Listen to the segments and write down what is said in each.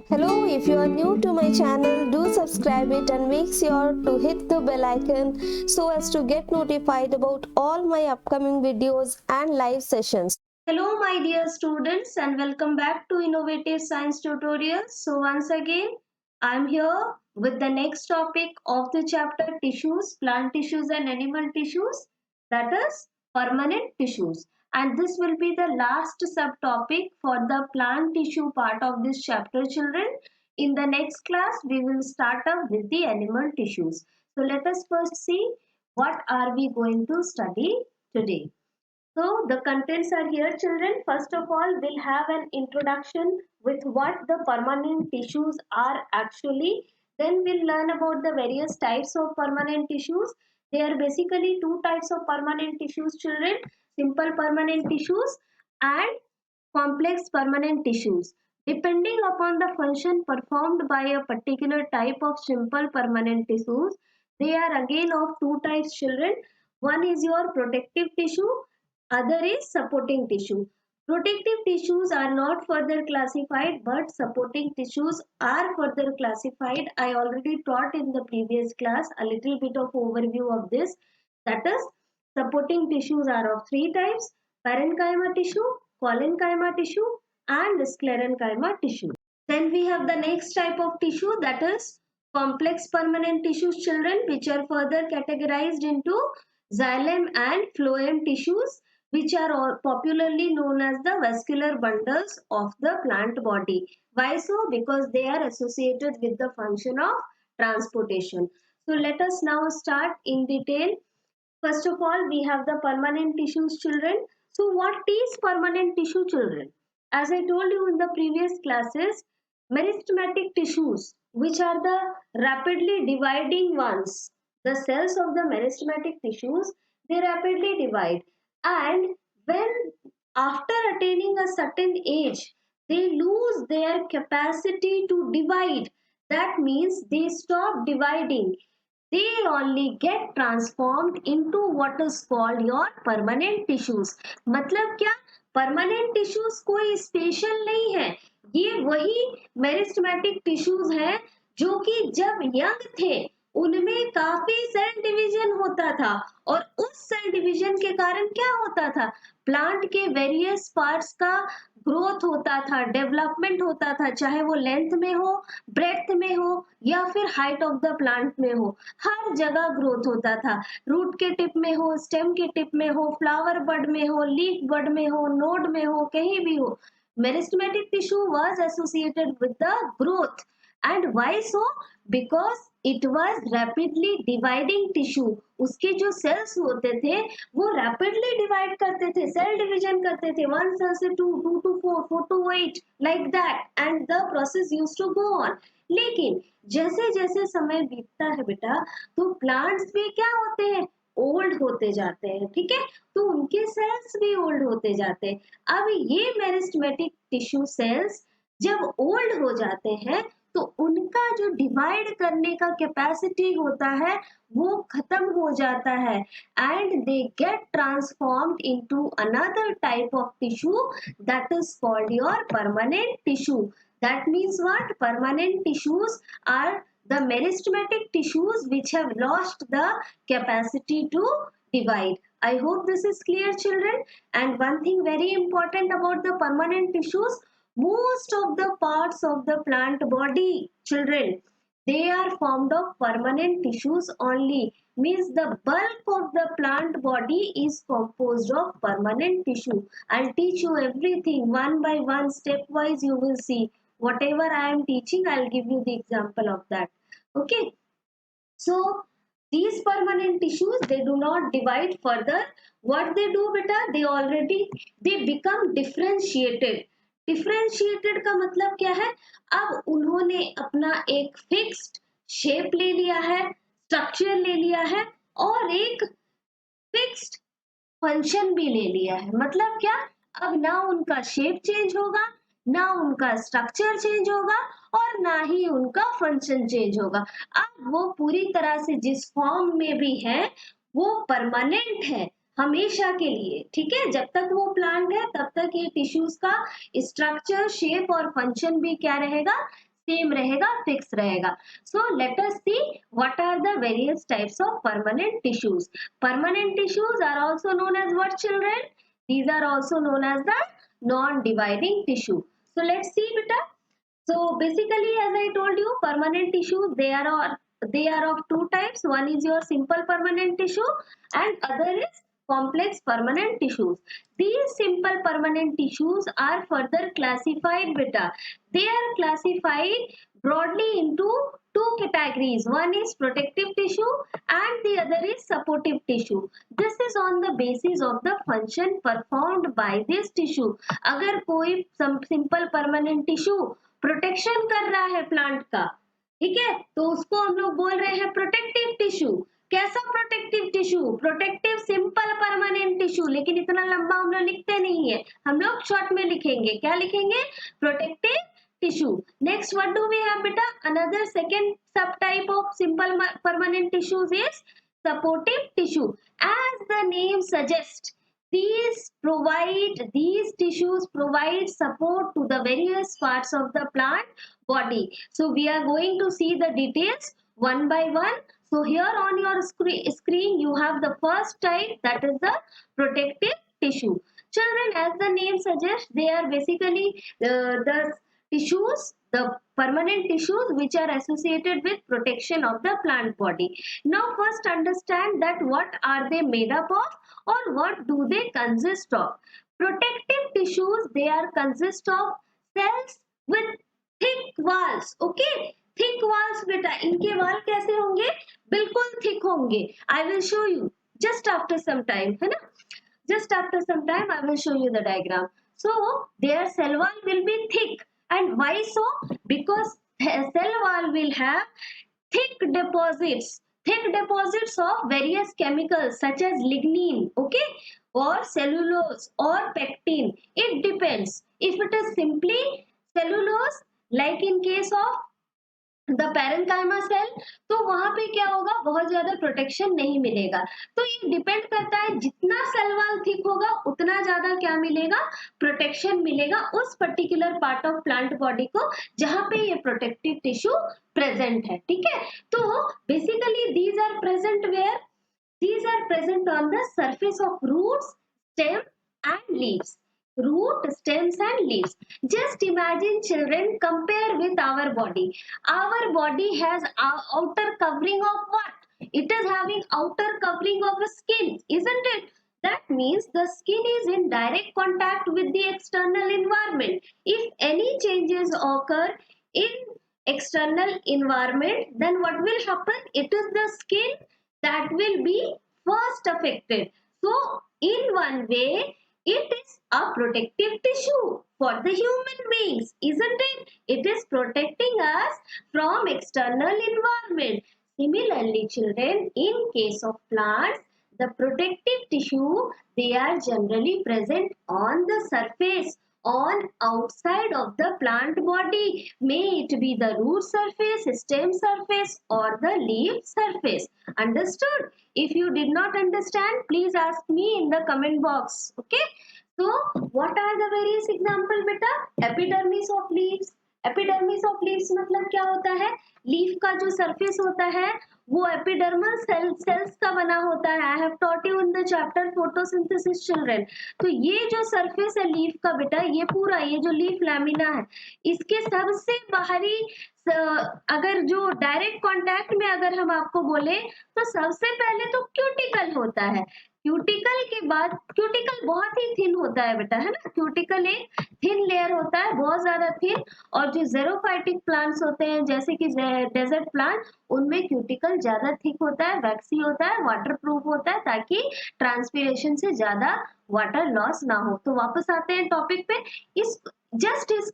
Hello, if you are new to my channel, do subscribe it and make sure to hit the bell icon so as to get notified about all my upcoming videos and live sessions. Hello my dear students and welcome back to Innovative Science Tutorials. So once again, I am here with the next topic of the chapter tissues, plant tissues and animal tissues, that is permanent tissues. And this will be the last subtopic for the plant tissue part of this chapter, children. In the next class, we will start up with the animal tissues. So let us first see what are we going to study today. So the contents are here, children. First of all, we'll have an introduction with what the permanent tissues are actually. Then we'll learn about the various types of permanent tissues. There are basically two types of permanent tissues, children. Simple permanent tissues and complex permanent tissues. Depending upon the function performed by a particular type of simple permanent tissues, they are again of two types, children. One is your protective tissue, other is supporting tissue. Protective tissues are not further classified, but supporting tissues are further classified. I already taught in the previous class a little bit of overview of this. That is, supporting tissues are of three types: parenchyma tissue, collenchyma tissue, and sclerenchyma tissue. Then we have the next type of tissue, that is complex permanent tissues, children, which are further categorized into xylem and phloem tissues, which are all popularly known as the vascular bundles of the plant body. Why so? Because they are associated with the function of transportation. So let us now start in detail. First of all, we have the permanent tissues, children. So what is permanent tissue, children? As I told you in the previous classes, meristematic tissues, which are the rapidly dividing ones, the cells of the meristematic tissues, they rapidly divide. And when after attaining a certain age, they lose their capacity to divide. That means they stop dividing, they only get transformed into what is called your permanent tissues. मतलब क्या, permanent tissues कोई special नहीं है, ये वही meristematic tissues हैं जो कि जब यंग थे उनमें काफी सेल डिवीजन होता था, और उस सेल डिवीजन के कारण क्या होता था, प्लांट के वेरियस पार्ट्स का ग्रोथ होता था, डेवलपमेंट होता था, चाहे वो लेंथ में हो, ब्रेथ में हो, या फिर हाइट ऑफ द प्लांट में हो, हर जगह ग्रोथ होता था। रूट के टिप में हो, स्टेम के टिप में हो, फ्लावर बड में हो, लीफ बड में हो, नोड में हो, कहीं भी हो, meristematic tissue was associated with the growth. And why so? Because it was rapidly dividing tissue. उसके जो सेल्स होते थे वो रैपिडली डिवाइड करते थे, सेल डिवीजन करते थे, वन सेल से two, two to four, four to eight, like that, and the process used to go on. लेकिन जैसे जैसे समय बीतता है बेटा, तो प्लांट्स भी क्या होते हैं, ओल्ड होते जाते हैं. ठीक है, तो उनके सेल्स भी ओल्ड होते जाते हैं. अब ये मेरिस्टेमेटिक टिश्यू सेल्स जब ओल्ड हो जाते हैं तो उनका जो डिवाइड करने का कैपेसिटी होता है वो खत्म हो जाता है, and they get transformed into another type of tissue, that is called your permanent tissue. That means what? Permanent tissues are the meristematic tissues which have lost the capacity to divide. I hope this is clear, children. And one thing very important about the permanent tissues, most of the parts of the plant body, children, they are formed of permanent tissues only. Means the bulk of the plant body is composed of permanent tissue. I'll teach you everything one by one, stepwise you will see. Whatever I am teaching, I'll give you the example of that. Okay. So these permanent tissues, they do not divide further. What they do beta, they become differentiated. Differentiated का मतलब क्या है, अब उन्होंने अपना एक fixed shape ले लिया है, स्ट्रक्चर ले लिया है, और एक फिक्स्ड फंक्शन भी ले लिया है. मतलब क्या, अब ना उनका शेप चेंज होगा, ना उनका स्ट्रक्चर चेंज होगा, और ना ही उनका फंक्शन चेंज होगा. अब वो पूरी तरह से जिस फॉर्म में भी है वो परमानेंट है हमेशा के लिए. ठीक है, जब तक वो प्लांट है तब तक ये टिश्यूज का स्ट्रक्चर, शेप और फंक्शन भी क्या रहेगा, सेम रहेगा, फिक्स रहेगा. So let us see what are the various types of permanent tissues. Permanent tissues are also known as what children? These are also known as the non-dividing tissue. So let's see beta. So basically, as I told you, permanent tissues, they are of two types. One is your simple permanent tissue and other is complex permanent tissues. These simple permanent tissues are further classified beta. They are classified broadly into two categories. One is protective tissue and the other is supportive tissue. This is on the basis of the function performed by this tissue. अगर कोई simple permanent tissue protection कर रहा है plant का, ठीक है, तो उसको हम लोग बोल रहे हैं प्रोटेक्टिव टिश्यू. कैसा protective tissue? Protective simple permanent tissue. लेकिन इतना लंबा हम लोग लिखते नहीं है, हम लोग शॉर्ट में लिखेंगे. क्या लिखेंगे? Protective tissue. Next, what do we have beta? Another second subtype of simple permanent tissues is supportive tissue. As the name suggests, these tissues provide support to the various parts of the plant body. So we are going to see the details one by one. So here on your screen you have the first type, that is the protective tissue. Children, as the name suggests, they are basically the tissues, the permanent tissues which are associated with protection of the plant body. Now first understand that what are they made up of or what do they consist of. Protective tissues, they are consist of cells with thick walls. Okay, thick walls beta. इनके वाल कैसे होंगे? बिल्कुल thick होंगे. I will show you just after some time, है ना? Just after some time I will show you the diagram. So their cell wall will be thick. And why so? Because cell wall will have thick deposits of various chemicals such as lignin, okay, or cellulose or pectin. It depends. If it is simply cellulose, like in case of the parenchyma cell, तो वहां पे क्या होगा? बहुत ज्यादा protection नहीं मिलेगा. तो ये डिपेंड करता है, जितना सेल वॉल थिक होगा उतना ज्यादा क्या मिलेगा? प्रोटेक्शन मिलेगा उस particular part of plant body को जहां पे ये प्रोटेक्टिव टिश्यू प्रेजेंट है. ठीक है, तो basically these are present where? These are present on the surface of roots, stem and leaves. Root, stems and leaves. Just imagine children, compare with our body. Our body has outer covering of what? It is having outer covering of a skin, isn't it? That means the skin is in direct contact with the external environment. If any changes occur in external environment, then what will happen? It is the skin that will be first affected. So in one way, it is a protective tissue for the human beings, isn't it? It is protecting us from external environment. Similarly, children, in case of plants, the protective tissue, they are generally present on the surface, on outside of the plant body. May it be the root surface, stem surface or the leaf surface. Understood? If you did not understand, please ask me in the comment box. Okay. So what are the various example beta? Epidermis of leaves. Epidermis of leaves मतलब क्या होता है? Leaf का जो surface होता है वो epidermal cells का बना होता है. I have taught you in the chapter photosynthesis children. तो ये जो सरफेस है लीफ का बेटा, ये पूरा ये जो लीफ लैमिना है, इसके सबसे बाहरी अगर जो डायरेक्ट कांटेक्ट में अगर हम आपको बोले तो सबसे पहले तो क्यूटिकल होता है. क्यूटिकल के बाद, क्यूटिकल बहुत ही थिन होता है बेटा, है ना? क्यूटिकल एक थिन लेयर होता है, बहुत ज्यादा थिन. और जो ज़ेरोफाइटिक प्लांट्स होते हैं जैसे कि डेजर्ट प्लांट, उनमें क्यूटिकल ज्यादा थिक होता है, वैक्सी होता है, वाटर प्रूफ होता है ताकि ट्रांसपीरेशन से ज्यादा वाटर लॉस ना हो. तो वापस आते हैं टॉपिक पे. इस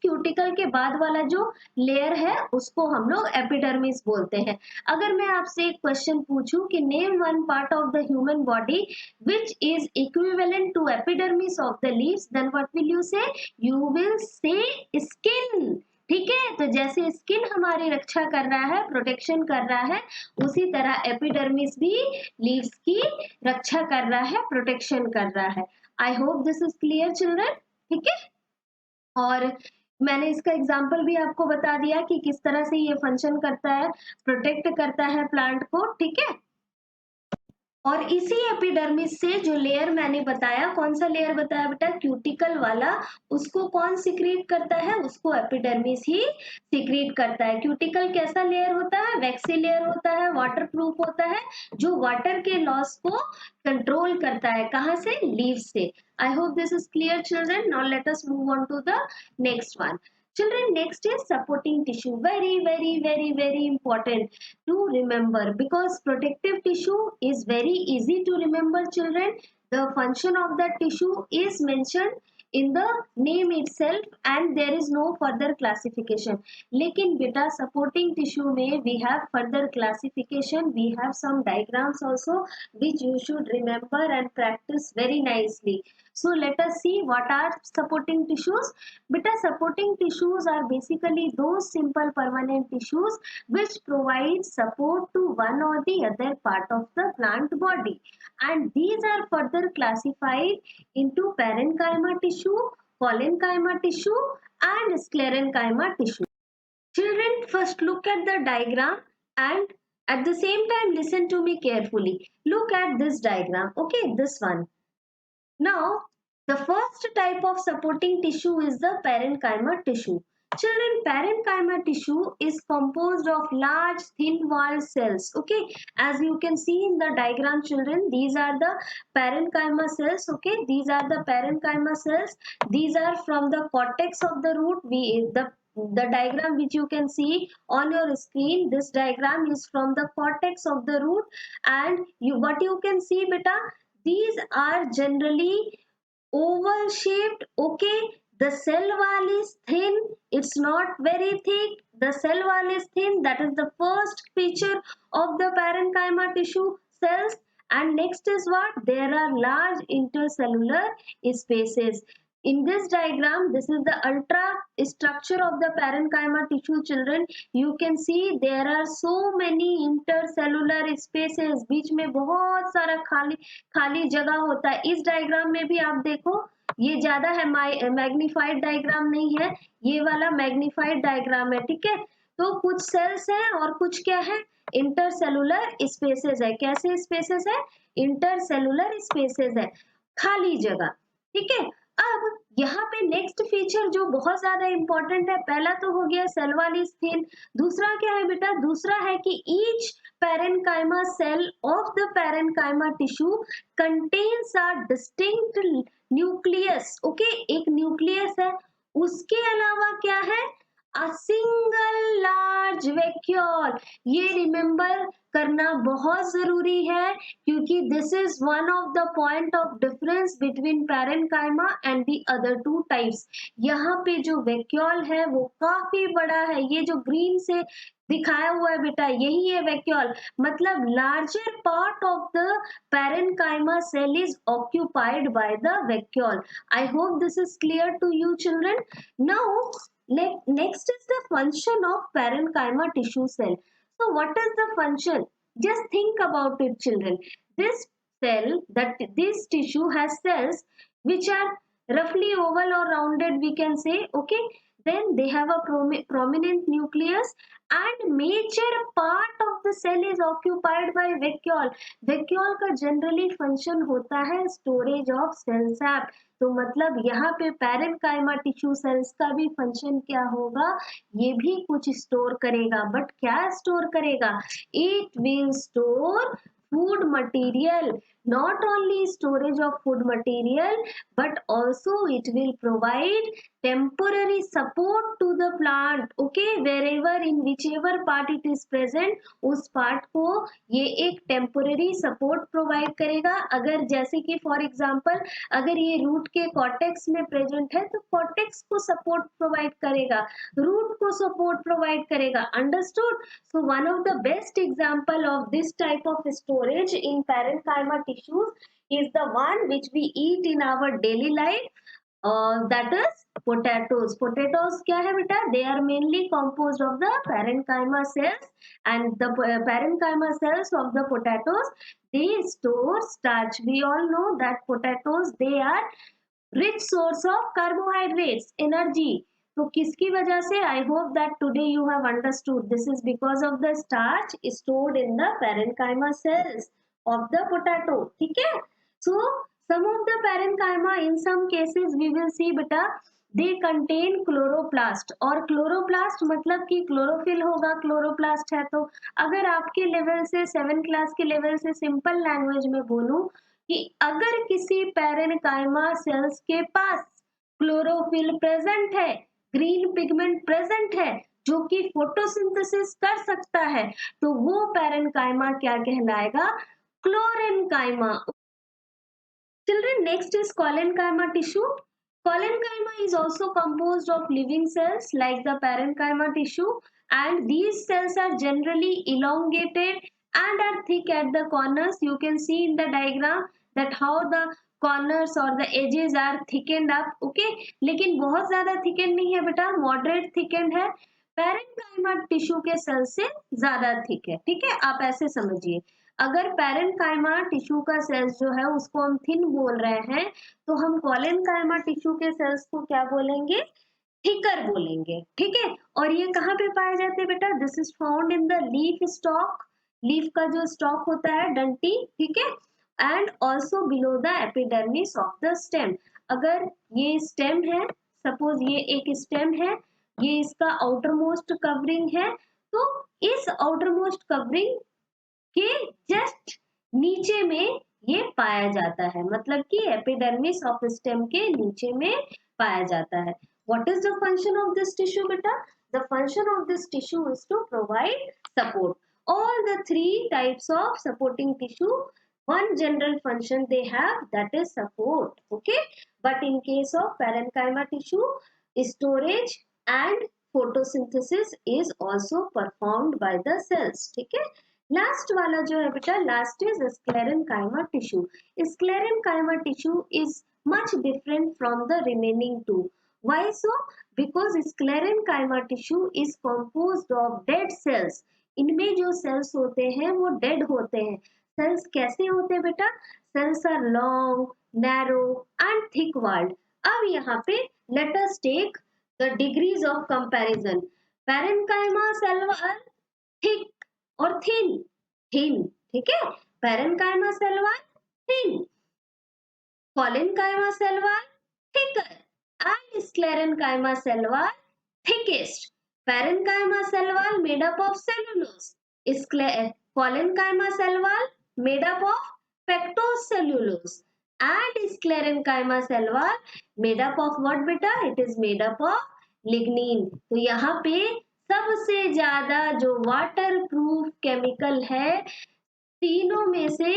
क्यूटिकल के बाद वाला जो लेयर है उसको हम लोग एपिडर्मिस बोलते हैं. अगर मैं आपसे एक क्वेश्चन पूछूं कि name one part of the human body which is equivalent to epidermis of the leaves, then what will you say? You will say skin. ठीक है, तो जैसे स्किन हमारी रक्षा कर रहा है, प्रोटेक्शन कर रहा है, उसी तरह एपिडर्मिस भी लीव्स की रक्षा कर रहा है, प्रोटेक्शन कर रहा है. I hope this is clear children. ठीक है, और मैंने इसका एग्जाम्पल भी आपको बता दिया कि किस तरह से ये फंक्शन करता है, प्रोटेक्ट करता है प्लांट को, ठीक है। और इसी एपिडर्मिस से जो लेयर मैंने बताया, कौन सा लेयर बताया बेटा, क्यूटिकल वाला, उसको कौन सिक्रीट करता है, उसको एपिडर्मिस ही सिक्रीट करता है। क्यूटिकल कैसा लेयर होता है, वैक्सी लेयर होता है, वाटर प्रूफ होता है, जो वाटर के लॉस को कंट्रोल करता है, कहाँ से, लीव से। I hope this is clear children. Now let us move on to the next one. Children, next is supporting tissue. Very, very, very, very important to remember, because protective tissue is very easy to remember, children. The function of that tissue is mentioned in the name itself and there is no further classification. लेकिन बेटा supporting tissue में we have further classification, we have some diagrams also which you should remember and practice very nicely. So let us see what are supporting tissues. Beta, supporting tissues are basically those simple permanent tissues which provide support to one or the other part of the plant body, and these are further classified into parenchyma tissue, collenchyma tissue and sclerenchyma tissue. Children, first look at the diagram and at the same time listen to me carefully. Look at this diagram, okay, this one. Now, the first type of supporting tissue is the parenchyma tissue. Children, parenchyma tissue is composed of large thin walled cells. Okay, as you can see in the diagram, children, these are the parenchyma cells. Okay, these are the parenchyma cells. These are from the cortex of the root. The diagram which you can see on your screen, this diagram is from the cortex of the root, and what you can see beta, these are generally oval shaped. Okay, the cell wall is thin, it's not very thick, the cell wall is thin, that is the first feature of the parenchyma tissue cells. And next is what, there are large intercellular spaces. In this diagram, this is the ultra structure of the parenchyma tissue, children. You can see there are so many intercellular spaces, बीच में बहुत सारा खाली खाली जगह होता है। इस diagram में भी आप देखो, ये ज्यादा है, मैग्नीफाइड डायग्राम नहीं है, ये वाला मैग्नीफाइड डायग्राम है, ठीक है। तो कुछ सेल्स हैं और कुछ क्या है, इंटरसेलुलर स्पेसेस है। कैसे स्पेसेस है, इंटरसेलुलर स्पेसेस है, खाली जगह, ठीक है। अब यहाँ पे नेक्स्ट फीचर जो बहुत ज्यादा इंपॉर्टेंट है, पहला तो हो गया सेल वॉल इज थिन, दूसरा क्या है बेटा, दूसरा है कि each parenchyma cell of the parenchyma tissue contains a distinct nucleus. Okay, एक न्यूक्लियस है, उसके अलावा क्या है, a single large vacuole. ये रिमेम्बर करना बहुत जरूरी है, क्योंकि this is one of the point of difference between parenchyma and the other two types. यहाँ पे जो वैक्यूल है वो काफी बड़ा है, ये जो ग्रीन से दिखाया हुआ है बेटा, यही है वैक्यूल, मतलब larger part of the parenchyma cell is occupied by the vacuole. I hope this is clear to you children. Now next is the function of parenchyma tissue cell. So what is the function, just think about it children. This cell, that this tissue has cells which are roughly oval or rounded, we can say, okay, then they have a prominent nucleus and major part of the cell is occupied by vacuole. vacuole का generally function होता है storage of cell sap, तो मतलब यहाँ पे parenchyma tissue cells का भी function क्या होगा, ये भी कुछ स्टोर करेगा, बट क्या स्टोर करेगा, it will store food material, not only storage of food material but also it will provide temporary support to the plant. Okay, wherever in whichever part it is present, उस part को ये एक temporary support provide करेगा। अगर जैसे कि for example अगर ये रूट के कॉर्टेक्स में प्रेजेंट है तो कॉर्टेक्स को सपोर्ट प्रोवाइड करेगा, रूट को सपोर्ट प्रोवाइड करेगा, understood. So one of the best example of this type of storage in parenchyma tissues is the one which we eat in our daily life, that is potatoes. Potatoes क्या है बेटा, they are mainly composed of the parenchyma cells, and the parenchyma cells of the potatoes, they store starch. We all know that potatoes, they are rich source of carbohydrates, energy. तो किसकी वजह से? I hope that today you have understood this is because of the starch stored in the parenchyma sales of the potato, ठीक है। सो some of the parenchyma in some cases we will see beta they contain chloroplast, और chloroplast मतलब कि chlorophyll होगा, chloroplast है। तो अगर आपके लेवल से 7 क्लास के लेवल से सिंपल लैंग्वेज में बोलूं कि अगर किसी पैरेन्काइमा सेल्स के पास क्लोरोफिल प्रेजेंट है, ग्रीन पिगमेंट प्रेजेंट है जो कि फोटोसिंथेसिस कर सकता है, तो वो पैरेन्काइमा क्या कहलाएगा? क्लोरेन्काइमा। Children, next is collenchyma tissue. Collenchyma is also composed of living cells like the parenchyma tissue, and these cells are generally elongated and are thick at the corners. You can see in the diagram that how the corners or the edges are thickened up. Okay, लेकिन बहुत ज़्यादा thickened नहीं है बेटा, moderate thickened है। Parenchyma tissue के cell से ज़्यादा थिक है, ठीक है, आप ऐसे समझिए। अगर पैरेन्काइमा टिश्यू का सेल्स जो है उसको हम थिन बोल रहे हैं, तो हम कॉलेनकाइमा टिश्यू के सेल्स को क्या बोलेंगे? थिकर बोलेंगे, ठीक है। और ये कहाँ पे पाए जाते हैं बेटा? This is found in the leaf stock, leaf का जो स्टॉक होता है, डंटी, ठीक है, and also below the epidermis of the stem. अगर ये स्टेम है, सपोज ये एक स्टेम है, ये इसका आउटर मोस्ट कवरिंग है, तो इस आउटर मोस्ट कवरिंग के जस्ट नीचे में ये पाया जाता है, मतलब कि एपिडर्मिस ऑफ स्टेम के नीचे में पाया जाता है। What is the function of this tissue बेटा? The function of this tissue is to provide support. All the three types of supporting tissue, one general function they have, that is support, okay, but in case of parenchyma tissue, storage and photosynthesis is also performed by the cells, ठीक है। Last वाला जो है बेटा, last is sclerenchyma tissue. Sclerenchyma tissue is much different from the remaining to. Why so? Because sclerenchyma tissue is composed of dead cells. इनमें जो sales होते हैं वो डेड होते हैं। सेल्स कैसे होते हैं बेटा? Cells are long, narrow and thick walled. अब यहाँ पे let us take the degrees of comparison. Parenchyma cell wall thick और थिन, थिन, ठीक है। Parenchyma cell wall thin, collenchyma cell wall thicker and sclerenchyma cell wall thickest. Parenchyma cell wall made up of cellulose, collenchyma cell wall made up of pectocellulose and sclerenchyma cell wall made up of what बेटा? It is made up of lignin. तो यहाँ पे सबसे ज्यादा जो water proof chemical है तीनों में से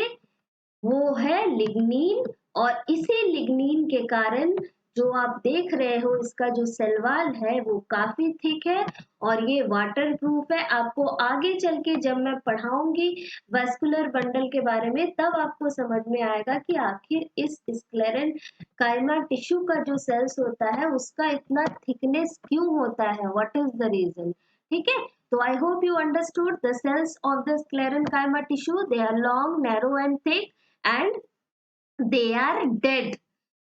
वो है लिग्निन, और इसी लिग्निन के कारण जो आप देख रहे हो इसका जो सेल वॉल है वो काफी थिक है और ये वाटर प्रूफ है। आपको आगे चल के जब मैं पढ़ाऊंगी वेस्कुलर बंडल के बारे में तब आपको समझ में आएगा कि आखिर इस स्क्लेरेन्काइमा टिश्यू का जो सेल्स होता है उसका इतना थिकनेस क्यों होता है, व्हाट इज द रीजन, ठीक है। So I hope you understood the cells of the sclerenchyma tissue. They are long, narrow and thick and they are dead.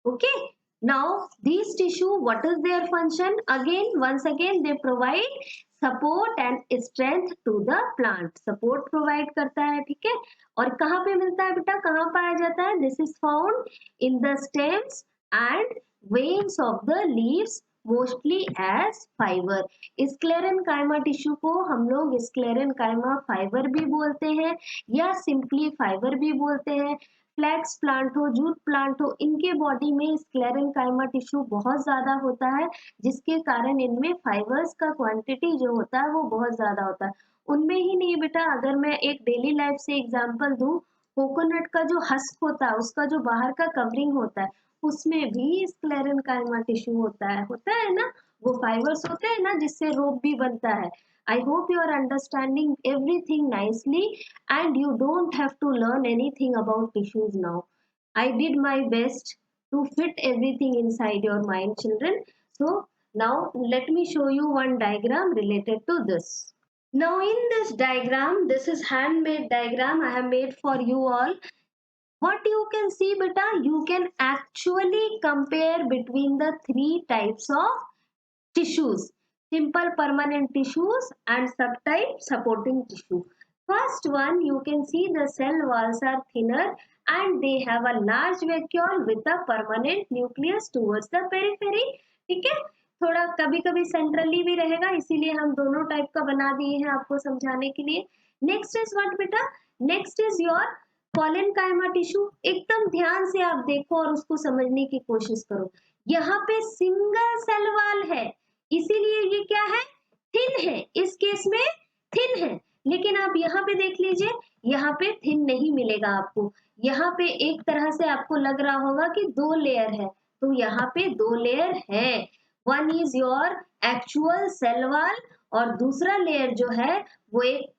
Okay. Now these tissue, what is their function? Again, once again, they provide support and strength to the plant. Support provide करता है, ठीक है। और कहाँ पे मिलता है बेटा? कहाँ पाया जाता है? This is found in the stems and veins of the leaves, mostly as fibre. Sclerenchyma tissue को हम लोग स्क्लेरेन्काइमा फाइबर भी बोलते हैं या सिंपली फाइबर भी बोलते हैं। फ्लैक्स प्लांट हो, जूट प्लांट हो, इनके बॉडी में स्क्लेरेन्काइमा टिश्यू बहुत ज्यादा होता है जिसके कारण इनमें फाइबर्स का क्वांटिटी जो होता है वो बहुत ज्यादा होता है। उनमें ही नहीं बेटा, अगर मैं एक डेली लाइफ से एग्जांपल दूं, कोकोनट का जो हस्क होता है उसका जो बाहर का कवरिंग होता है उसमें भी स्क्लेरेन्काइमा टिश्यू होता है ना, वो फाइबर्स होते हैं ना जिससे रोप भी बनता है। I hope you are understanding everything nicely and you don't have to learn anything about tissues now. I did my best to fit everything inside your mind, children. So now let me show you one diagram related to this. Now in this diagram, this is handmade diagram I have made for you all. What you can see beta, you can actually compare between the three types of tissues, simple permanent tissues and subtype supporting tissue. First one, you can see the cell walls are thinner and they have a large vacuole with a permanent nucleus towards the periphery. ठीक है, थोड़ा कभी कभी centrally भी रहेगा, इसीलिए हम दोनों टाइप का बना दिए हैं आपको समझाने के लिए. नेक्स्ट इज व्हाट बेटा, next is your collenchyma tissue. एकदम ध्यान से आप देखो और उसको समझने की कोशिश करो. यहाँ पे सिंगल सेल वॉल है, इसीलिए ये क्या है, थिन है. इस केस में थिन है, लेकिन आप यहाँ पे देख लीजिए, यहाँ पे थिन नहीं मिलेगा आपको. यहाँ पे एक तरह से आपको लग रहा होगा कि दो लेयर है, तो यहाँ पे दो लेयर है. One is your actual cell wall और दूसरा लेयर जो है वो एक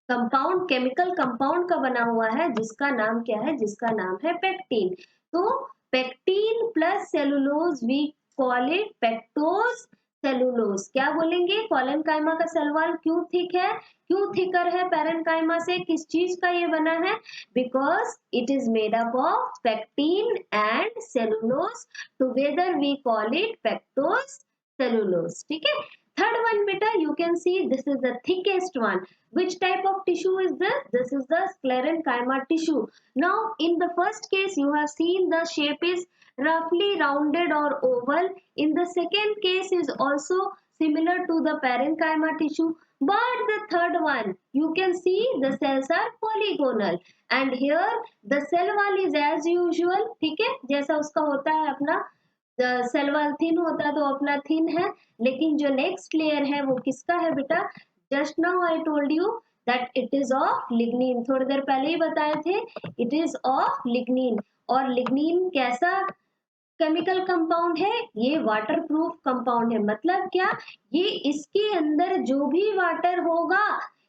कंपाउंड, केमिकल कंपाउंड का बना हुआ है, जिसका नाम क्या है, जिसका नाम है पेक्टिन. तो pectin plus cellulose we call it pectose cellulose. क्या बोलेंगे, कॉलेनकाइमा का सेल वॉल क्यों थिक है, क्यों थिकर है पैरेनकाइमा से, किस चीज का ये बना है, because it is made up of pectin and cellulose, together we call it pectose cellulose. ठीक है. थर्ड वन बेटा, you can see this is the thickest one. Which type of tissue is this? This is the sclerenchyma tissue. Now in the first case you have seen the shape is roughly rounded or oval. In the second case is also similar to the parenchyma tissue. But the third one, you can see the cells are polygonal and here the cell wall is as usual. ठीक है, जैसा उसका होता है अपना cell wall thin होता है तो अपना थिन है, लेकिन जो नेक्स्ट लेयर है वो किसका है बेटा, just now I told you that it is of lignin. थोड़ी देर पहले ही बताए थे, इट इज ऑफ लिग्निन. और लिग्निन कैसा केमिकल कंपाउंड है, ये वाटर प्रूफ कंपाउंड है. मतलब क्या, ये इसके अंदर जो भी वाटर होगा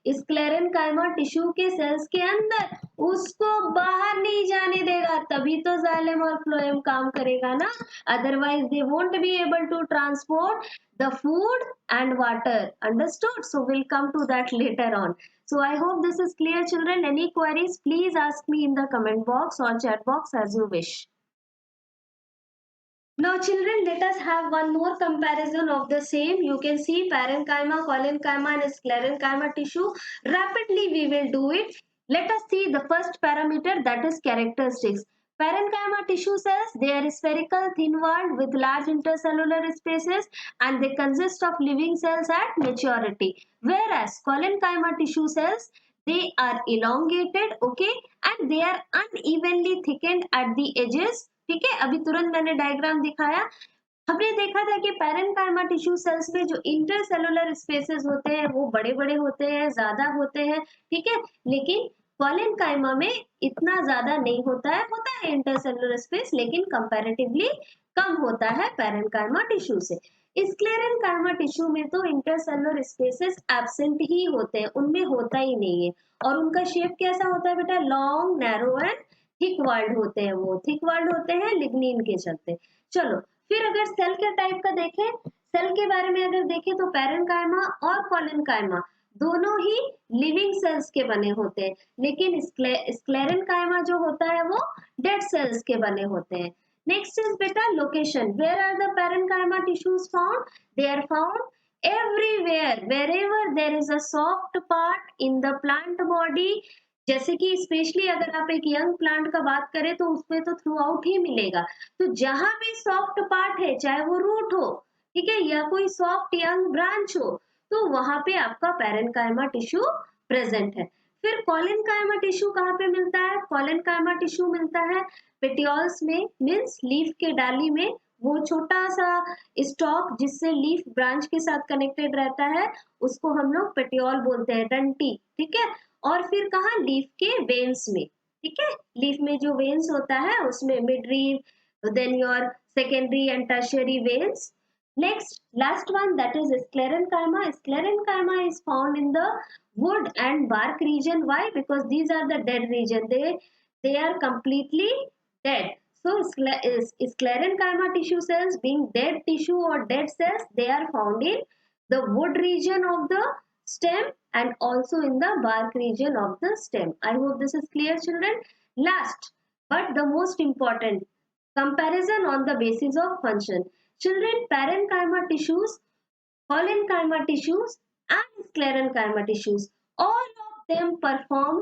स्क्लेरेनकाइमा टिश्यू के सेल्स के अंदर, उसको बाहर नहीं जाने देगा, तभी तो जाइलम और फ्लोएम काम करेगा ना. Otherwise they won't be able to transport the food and water. Understood? So will come to that later on. So I hope this is clear children. Any queries please ask me in the comment box or chat box as you wish. Now children, let us have one more comparison of the same. You can see parenchyma, collenchyma and sclerenchyma tissue. Rapidly we will do it. Let us see the first parameter, that is characteristics. Parenchyma tissue cells, they are spherical, thin-walled with large intercellular spaces and they consist of living cells at maturity. Whereas collenchyma tissue cells, they are elongated, okay, and they are unevenly thickened at the edges. ठीक है, अभी तुरंत मैंने diagram दिखाया. हमने देखा था कि पैरेनकाइमा टिश्यू सेल्स में जो इंटरसेलुलर स्पेसेस होते हैं वो बड़े बड़े होते हैं, ज्यादा होते हैं. ठीक है, लेकिन कॉलेनकाइमा में इतना ज्यादा नहीं होता है इंटरसेलुलर स्पेस, लेकिन कंपैरेटिवली कम होता है पैरेनकाइमा टिश्यू से. स्क्लेरेनकाइमा टिश्यू में तो इंटरसेलुलर स्पेसेस एब्सेंट ही होते हैं, उनमें होता ही नहीं है. और उनका शेप कैसा होता है बेटा, long, narrow and thick world होते हैं. वो थिक वर्ल्ड होते हैं लिग्निन के चलते. चलो फिर अगर सेल के टाइप का देखें, सेल के बारे में अगर देखें तो पैरेनकाइमा और कॉलेनकाइमा दोनों ही लिविंग सेल्स के बने होते हैं, लेकिन स्क्लेरेनकाइमा जो होता है वो डेड सेल्स के बने होते हैं. नेक्स्ट इज बेटा location. Where are the parenchyma tissues found? They are found everywhere wherever there is a soft part in the plant body. जैसे कि स्पेशली अगर आप एक यंग प्लांट का बात करें तो उसमें तो थ्रू आउट ही मिलेगा. तो जहां भी सॉफ्ट पार्ट है, चाहे वो रूट हो, ठीक है, या कोई सॉफ्ट यंग ब्रांच हो, तो वहां पे आपका पैरेनकाइमा टिश्यू प्रेजेंट है. फिर कॉलेनकाइमा टिश्यू कहाँ पे मिलता है? कॉलेनकाइमा टिश्यू मिलता है पेटियोल्स में, मीन्स लीफ के डाली में. वो छोटा सा स्टॉक जिससे लीफ ब्रांच के साथ कनेक्टेड रहता है, उसको हम लोग पेटियोल बोलते हैं, डंटी. ठीक है. और फिर कहा, लीफ के वेन्स में. ठीक है, लीफ में जो वेन्स होता है उसमें mid rib, then your secondary and tertiary veins. Next last one, that is sclerenchyma. Sclerenchyma is found in the wood and bark region. Why? Because these are the dead region. They are completely dead. So sclerenchyma tissue cells, being dead tissue or dead cells, they are found in the wood region of the stem and also in the bark region of the stem. I hope this is clear children. Last but the most important, comparison on the basis of function. Children, parenchyma tissues, collenchyma tissues and sclerenchyma tissues, all of them perform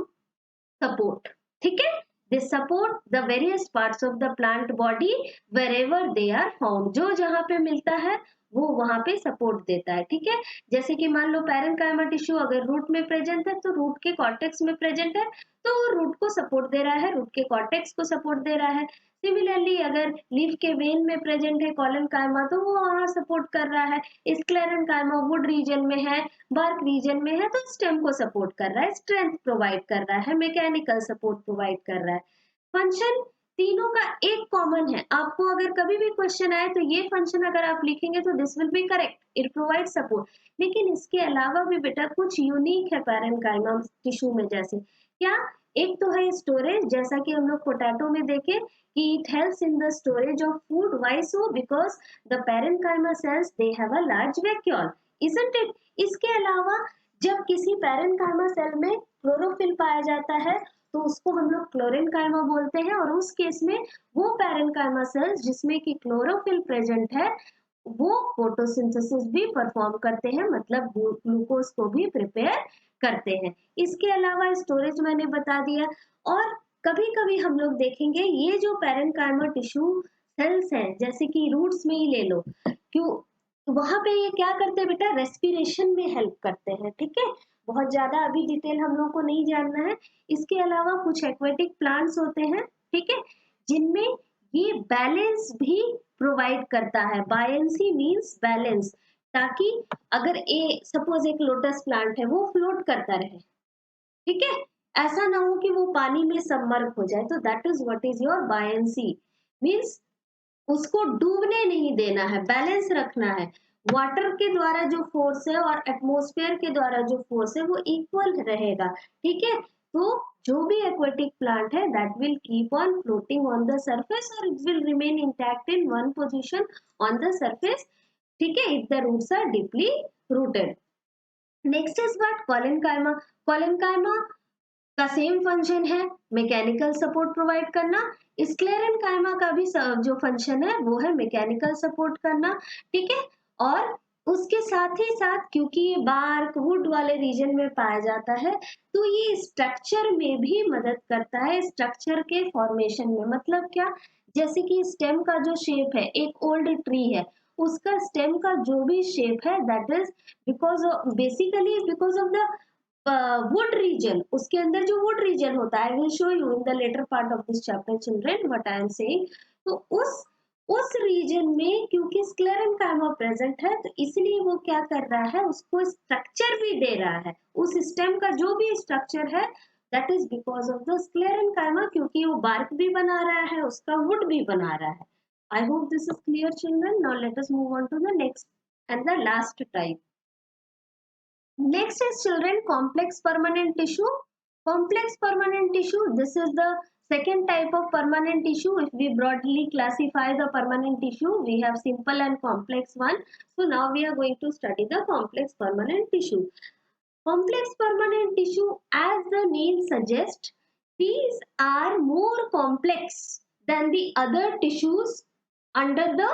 support. ठीक है, they support the various parts of the plant body wherever they are found. जो जहाँ पे मिलता है वो वहां पे सपोर्ट देता है. ठीक है, जैसे कि मान लो पैरेंकाइमा टिश्यू अगर रूट में प्रेजेंट है तो रूट के कॉर्टेक्स में प्रेजेंट है तो रूट को सपोर्ट दे रहा है, रूट के कॉर्टेक्स को सपोर्ट दे रहा है. सिमिलरली अगर लीफ के वेन में प्रेजेंट है कॉलेनकाइमा तो वो वहां सपोर्ट कर रहा है. स्क्लेरेनकाइमा वुड रीजन में है, बार्क रीजन में है तो स्टेम को सपोर्ट कर रहा है, स्ट्रेंथ प्रोवाइड कर रहा है, मैकेनिकल सपोर्ट प्रोवाइड कर रहा है. फंक्शन तीनों का एक कॉमन है. आपको अगर कभी भी क्वेश्चन आए तो ये फंक्शन अगर आप लिखेंगे तो this will be correct, it provide support. लेकिन इसके अलावा भी बेटा कुछ यूनिक है पैरेंकाइमा टिश्यू में. जैसे क्या, एक तो है स्टोरेज, जैसा कि हम लोग पोटैटो में देखे कि it helps in the storage of food. Why so? Because the parenchyma cells they have a large vacuole, isn't it. इसके अलावा जब किसी पैरेंकाइमा सेल में क्लोरोफिल पाया जाता है तो उसको हम लोग क्लोरेनकाइमा बोलते हैं, और उस केस में वो पैरेंकाइमा सेल्स जिसमें कि क्लोरोफिल प्रेजेंट है वो फोटोसिंथेसिस भी परफॉर्म करते हैं, मतलब ग्लूकोज को भी प्रिपेयर करते हैं. इसके अलावा स्टोरेज मैंने बता दिया. और कभी कभी हम लोग देखेंगे ये जो पैरेंकाइमा टिश्यू सेल्स हैं, जैसे कि रूट्स में ही ले लो, क्यों वहां पे ये क्या करते हैं बेटा, रेस्पिरेशन में हेल्प करते हैं. ठीक है, बहुत ज्यादा अभी डिटेल हम लोग को नहीं जानना है. इसके अलावा कुछ एक्वेटिक प्लांट्स होते हैं, ठीक है, जिनमें ये बैलेंस भी प्रोवाइड करता है. बायंसी मींस बैलेंस, ताकि अगर ए सपोज एक लोटस प्लांट है वो फ्लोट करता रहे, ठीक है, ऐसा ना हो कि वो पानी में सबमर्ग हो जाए. तो that is what is your buoyancy, means उसको डूबने नहीं देना है, बैलेंस रखना है. वाटर के द्वारा जो फोर्स है और एटमॉस्फेयर के द्वारा जो फोर्स है वो इक्वल रहेगा. ठीक है, तो जो भी एक्वेटिक प्लांट है that will keep on floating on the surface और it will remain intact in one position on the surface. ठीक है, if the roots are deeply rooted. Next is what, collenchyma. Collenchyma का same function है, mechanical support provide करना. Sclerenchyma का भी जो function है वो है मैकेनिकल सपोर्ट करना. ठीक है, और उसके साथ ही साथ क्योंकि ये बार्क वुड वाले रीजन में पाया जाता है तो ये स्ट्रक्चर में भी मदद करता है, स्ट्रक्चर के फॉर्मेशन में. मतलब क्या, जैसे कि स्टेम का जो शेप है, एक ओल्ड ट्री है उसका स्टेम का जो भी शेप है that is because basically because of the wood region. उसके अंदर जो वुड रीजन होता है, I will show you in the later part of this chapter children what I am saying. तो उस रीजन में क्योंकि स्क्लेरेनकाइमा प्रेजेंट है तो इसलिए वो क्या कर रहा है, उसको स्ट्रक्चर भी दे रहा है. उस स्टेम का जो भी स्ट्रक्चर है that is because of the sclerenchyma, क्योंकि वो बार्क भी बना रहा है, उसका वुड भी बना रहा है. I hope this is clear children. Now let us move on to the next and the last type. Next is children, complex permanent tissue. Complex permanent tissue, this is the second type of permanent tissue. If we broadly classify the permanent tissue, we have simple and complex one. So now we are going to study the complex permanent tissue. Complex permanent tissue, as the name suggests, these are more complex than the other tissues under the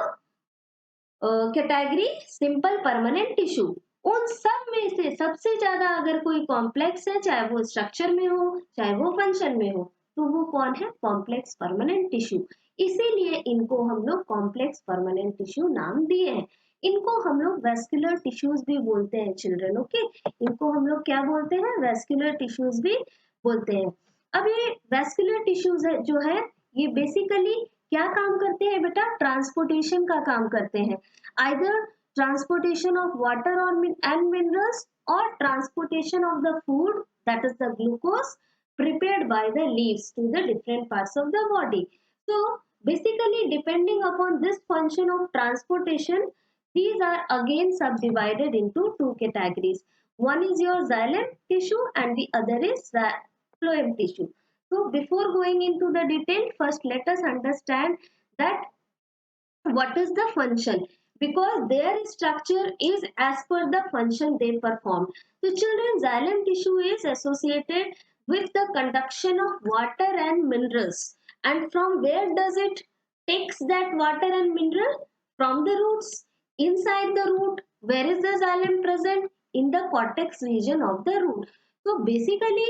category simple permanent tissue. उन सब में से सबसे ज्यादा अगर कोई complex है, चाहे वो स्ट्रक्चर में हो चाहे वो फंक्शन में हो, तो वो कौन है, कॉम्प्लेक्स परमानेंट टिश्यू. इसीलिए इनको हम लोग कॉम्प्लेक्स परमानेंट टिश्यू नाम दिए हैं. इनको हम लोग वेस्कुलर टिश्यूज भी बोलते हैं चिल्ड्रन. ओके, इनको हम लोग क्या बोलते हैं, वेस्कुलर टिश्यूज भी बोलते हैं. अब ये वेस्कुलर टिश्यूज है जो है ये बेसिकली क्या काम करते हैं बेटा, ट्रांसपोर्टेशन का काम करते हैं. either transportation of water or and minerals or transportation of the food, that is the glucose prepared by the leaves to the different parts of the body. So basically depending upon this function of transportation, these are again subdivided into two categories. One is your xylem tissue and the other is phloem tissue. So before going into the detail, first let us understand that what is the function, because their structure is as per the function they perform. So children, xylem tissue is associated with the conduction of water and minerals. And from where does it takes that water and mineral? from the roots. Inside the root, where is the xylem present? In the cortex region of the root. तो basically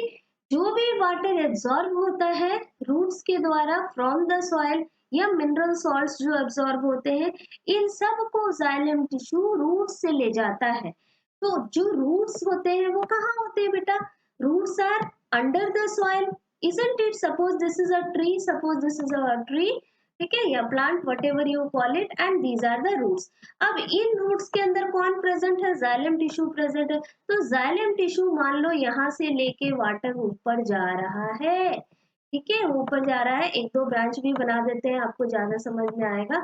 जो भी water absorb होता है roots के द्वारा from the soil या mineral salts जो absorb होते हैं, इन सब को जाइलम टिश्यू रूट से ले जाता है। तो जो रूट्स होते हैं वो कहाँ होते हैं बेटा? Roots are under the soil, isn't it? Suppose this is a tree, suppose this is a tree, ठीक है, या plant whatever you call it, and these are the roots. अब इन रूट्स के अंदर कौन प्रेजेंट है? जाइलम टिश्यू प्रेजेंट है। तो जाइलम टिश्यू मान लो यहाँ से लेके वाटर ऊपर जा रहा है, ठीक है, ऊपर जा रहा है। एक दो ब्रांच भी बना देते हैं, आपको ज्यादा समझ में आएगा,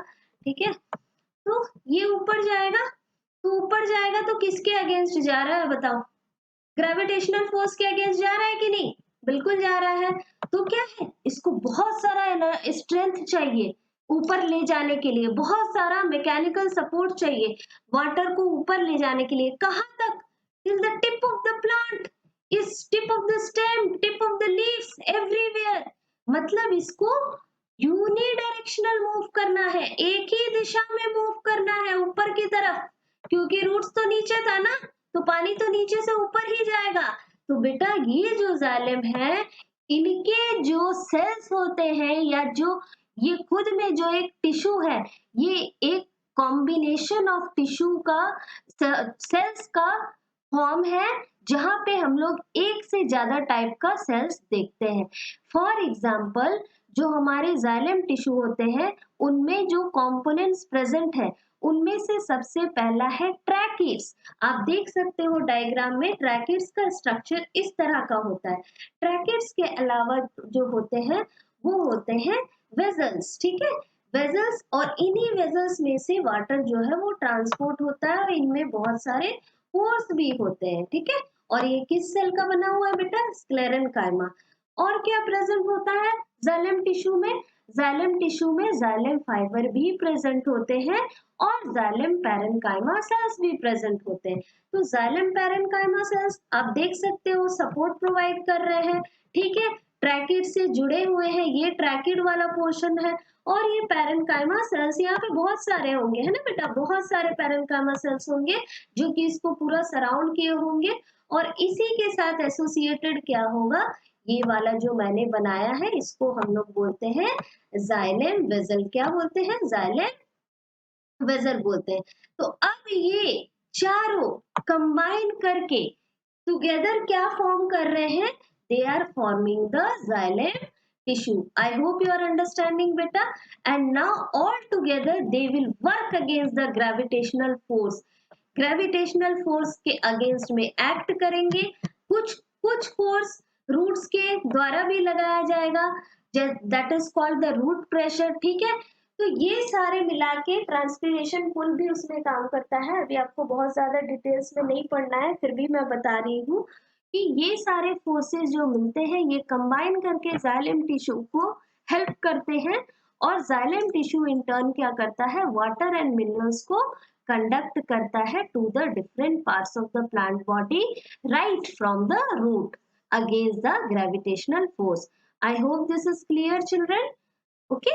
ठीक है। तो ये ऊपर जाएगा, तो ऊपर जाएगा तो किसके अगेंस्ट जा रहा है बताओ? ग्रेविटेशनल फोर्स के अगेंस्ट जा रहा है कि नहीं? बिल्कुल जा रहा है। तो क्या है, इसको बहुत सारा स्ट्रेंथ चाहिए ऊपर ले जाने के लिए, बहुत सारा मैकेनिकल सपोर्ट चाहिए वाटर को ऊपर ले जाने के लिए। कहाँ तक? Till the tip of the plant, इस tip of the stem, tip of the leaves, everywhere. मतलब इसको यूनिडायरेक्शनल मूव करना है, एक ही दिशा में मूव करना है ऊपर की तरफ, क्योंकि रूट्स तो नीचे था ना, तो पानी तो नीचे से ऊपर ही जाएगा। तो बेटा ये जो जाइलम है, इनके जो सेल्स होते हैं या जो ये खुद में जो एक टिश्यू है, ये एक कॉम्बिनेशन ऑफ टिश्यू का, सेल्स का फॉर्म है, जहां पे हम लोग एक से ज्यादा टाइप का सेल्स देखते हैं। फॉर एग्जाम्पल जो हमारे जाइलम टिश्यू होते हैं उनमें जो कंपोनेंट्स प्रेजेंट है, उनमें से सबसे पहला है ट्रैकिड्स। आप देख सकते हो डायग्राम में ट्रैकिड्स का स्ट्रक्चर इस तरह का होता है। ट्रैकिड्स के अलावा जो होते हैं वो होते हैं वेजल्स, ठीक है, वेजल्स। और इन्हीं वेजल्स में से वाटर जो है वो ट्रांसपोर्ट होता है, और इनमें बहुत सारे पोर्स भी होते हैं, ठीक है। और ये किस सेल का बना हुआ है बेटा? स्क्लेरेनकाइमा। और क्या प्रेजेंट होता है जाइलम टिश्यू में? जाइलम टिश्यू में जाइलम फाइबर भी प्रेजेंट होते हैं और जाइलम पैरेन्काइमा सेल्स भी प्रेजेंट होते हैं। तो जाइलम पैरेन्काइमा सेल्स आप देख सकते हो सपोर्ट प्रोवाइड कर रहे हैं, ठीक है, ट्रैकिड से जुड़े हुए हैं, ये ट्रैकिड वाला पोर्शन है। और ये पैरेन्काइमा सेल्स यहाँ पे बहुत सारे होंगे, है ना बेटा, बहुत सारे पैरेन्काइमा सेल्स होंगे जो कि इसको पूरा सराउंड किए होंगे। और इसी के साथ एसोसिएटेड क्या होगा? ये वाला जो मैंने बनाया है इसको हम लोग बोलते हैं जाइलम वेसल। क्या बोलते हैं? जाइलम वेसल बोलते हैं। तो अब ये चारों कंबाइन करके टुगेदर क्या फॉर्म कर रहे हैं? They are forming the xylem tissue. I hope you are understanding beta. And now all together they will work against the gravitational force. Gravitational force के अगेंस्ट में एक्ट करेंगे। कुछ कुछ फोर्स रूट्स के द्वारा भी लगाया जाएगा, that is called the root pressure, ठीक है। तो ये सारे मिला के ट्रांसपीरेशन पुल भी उसमें काम करता है। अभी आपको बहुत ज्यादा डिटेल्स में नहीं पढ़ना है, फिर भी मैं बता रही हूँ कि ये सारे फोर्सेस जो मिलते हैं ये कंबाइन करके जाइलम टिश्यू को हेल्प करते हैं, और जाइलम टिश्यू इन टर्न क्या करता है? वाटर एंड मिनरल्स को कंडक्ट करता है to the different parts of the plant body right from the root against the gravitational force. I hope this is clear children, okay.